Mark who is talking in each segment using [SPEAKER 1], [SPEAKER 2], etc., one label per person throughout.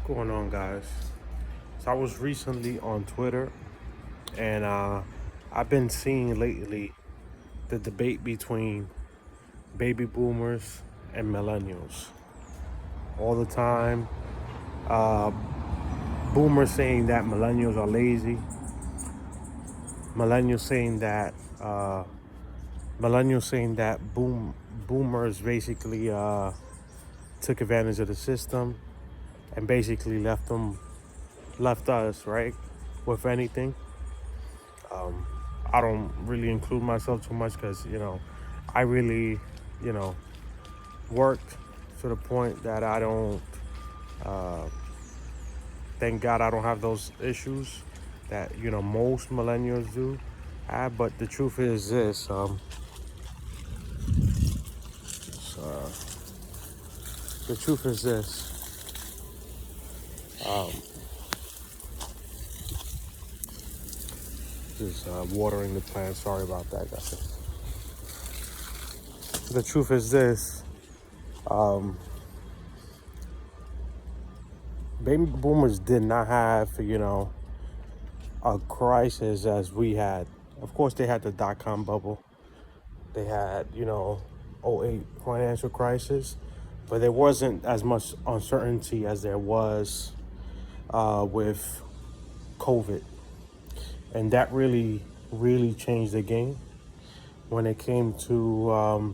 [SPEAKER 1] Going on, guys? So I was recently on Twitter, and I've been seeing lately the debate between baby boomers and millennials all the time. Uh, Boomers saying that millennials are lazy. Millennials saying that uh, millennials saying that boomers basically took advantage of the system and basically left us right with anything. I don't really include myself too much because I really you know worked to the point that I don't. Thank God I don't have those issues that most millennials do have. But the truth is this: uh, the truth is this. Um, just watering the plant. Sorry about that, guys. The truth is this: um, baby boomers did not have a crisis as we had. Of course, they had the dot-com bubble. They had '08 financial crisis, but there wasn't as much uncertainty as there was with COVID, and that really changed the game when it came to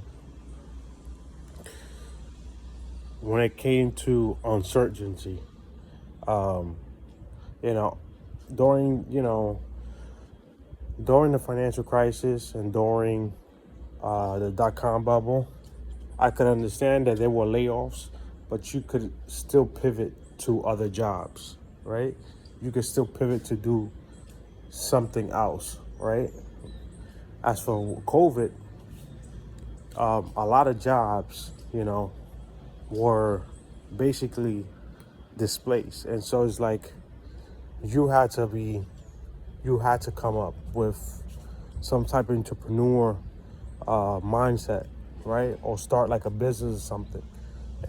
[SPEAKER 1] uncertainty. Um, you know, during during the financial crisis and during the dot-com bubble, I could understand that there were layoffs, but you could still pivot to other jobs, right? You could still pivot to do something else, right? As for COVID, a lot of jobs, were basically displaced, and so it's like you had to be, you had to come up with some type of entrepreneur mindset, right? Or start like a business or something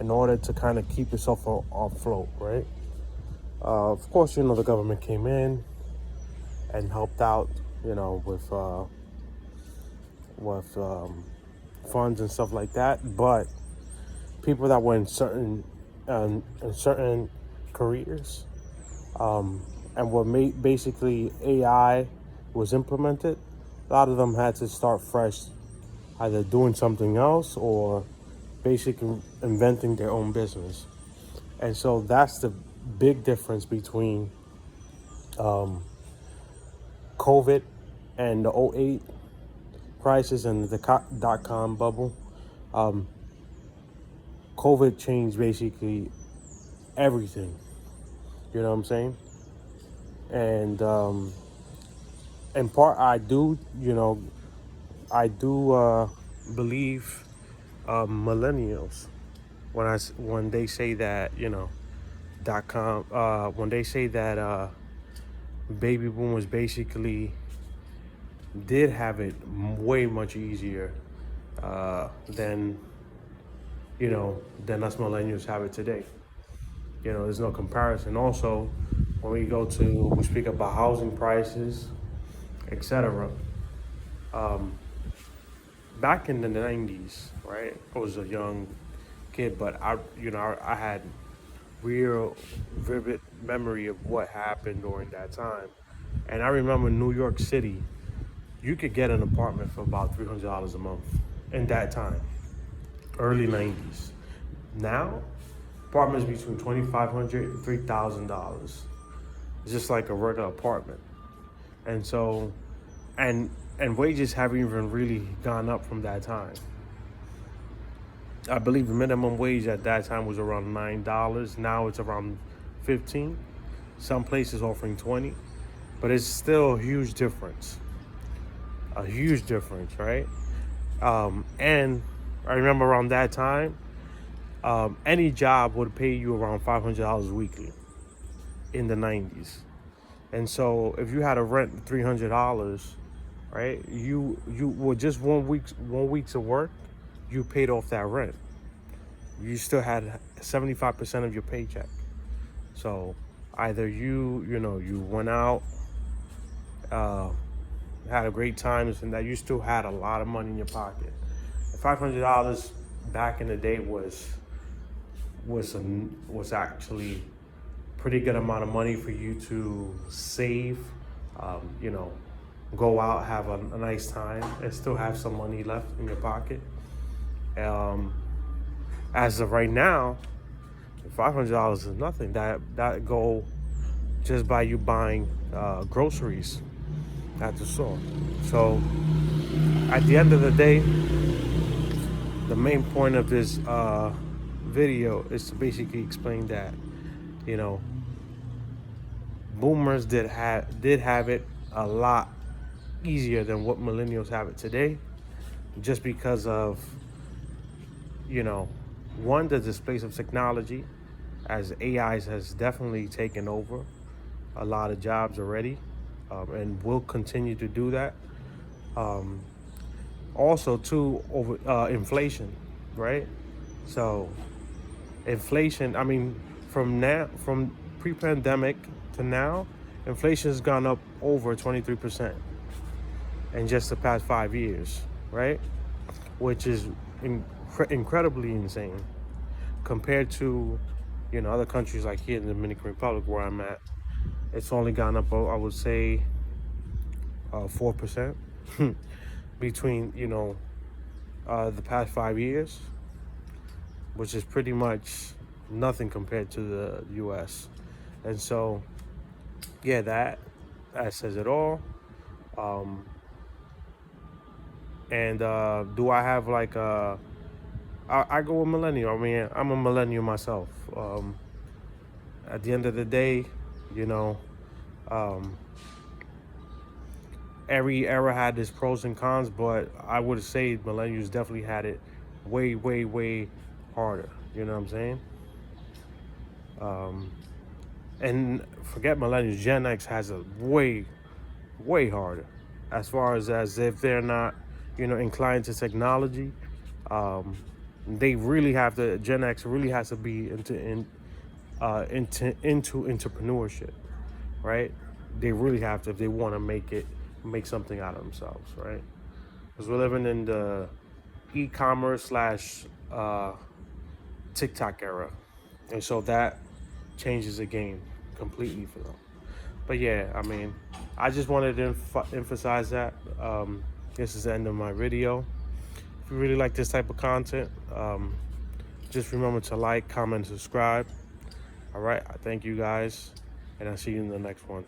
[SPEAKER 1] in order to kind of keep yourself afloat, right? Of course, the government came in and helped out, with funds and stuff like that. But people that were in certain careers, and what made basically AI was implemented, a lot of them had to start fresh, either doing something else or basically inventing their own business. And so that's the big difference between COVID and the '08 crisis and the dot-com bubble. Um, COVID changed basically everything. You know what I'm saying? And in part, I do believe millennials when they say that dot com when they say that baby boomers basically did have it way much easier than than us millennials have it today. There's no comparison. Also, when we speak about housing prices, etc. Back in the '90s, right? I was a young kid, but I had real vivid memory of what happened during that time. And I remember New York City, you could get an apartment for about $300 a month in that time, early '90s. Now, apartments between $2,500 and $3,000, just like a regular apartment. And so, and wages haven't even really gone up from that time. I believe the minimum wage at that time was around $9. Now it's around 15. Some places offering 20, but it's still a huge difference. A huge difference, right? And I remember around that time, any job would pay you around $500 weekly in the '90s. And so if you had a rent $300, right? You were just 1 week's of work, you paid off that rent. You still had 75% of your paycheck. So either you went out, uh, had a great time, and that you still had a lot of money in your pocket. $500 back in the day was actually pretty good amount of money for you to save. You know, go out, have a nice time, and still have some money left in your pocket. Um, as of right now, $500 is nothing. That go just by you buying groceries at the store. So at the end of the day, the main point of this video is to basically explain that, you know, boomers did have it a lot easier than what millennials have it today, just because of, you know, one, the displace of technology, as AIs has definitely taken over a lot of jobs already, and will continue to do that. Um, Also, too, over inflation, right? So inflation, I mean, from pre-pandemic to now, inflation has gone up over 23% in just the past 5 years, right? Which is incredibly insane compared to, other countries like here in the Dominican Republic where I'm at. It's only gone up, I would say, 4% between, the past 5 years, which is pretty much nothing compared to the U.S. And so, yeah, that says it all. Um, and do I have like I go with millennial. I mean, I'm a millennial myself. At the end of the day, you know, um, every era had its pros and cons, but I would say millennials definitely had it way, way, way harder. You know what I'm saying? Um, and forget millennials, Gen X has it way, way harder, as far as if they're not, inclined to technology. Um, they really have to. Gen X really has to be into entrepreneurship, right? They really have to if they want to make something out of themselves, right? Because we're living in the e-commerce slash TikTok era, and so that changes the game completely for them. But yeah, I mean, I just wanted to emphasize that. This is the end of my video. If you really like this type of content, just remember to like, comment, subscribe. All right, I thank you guys, and I'll see you in the next one.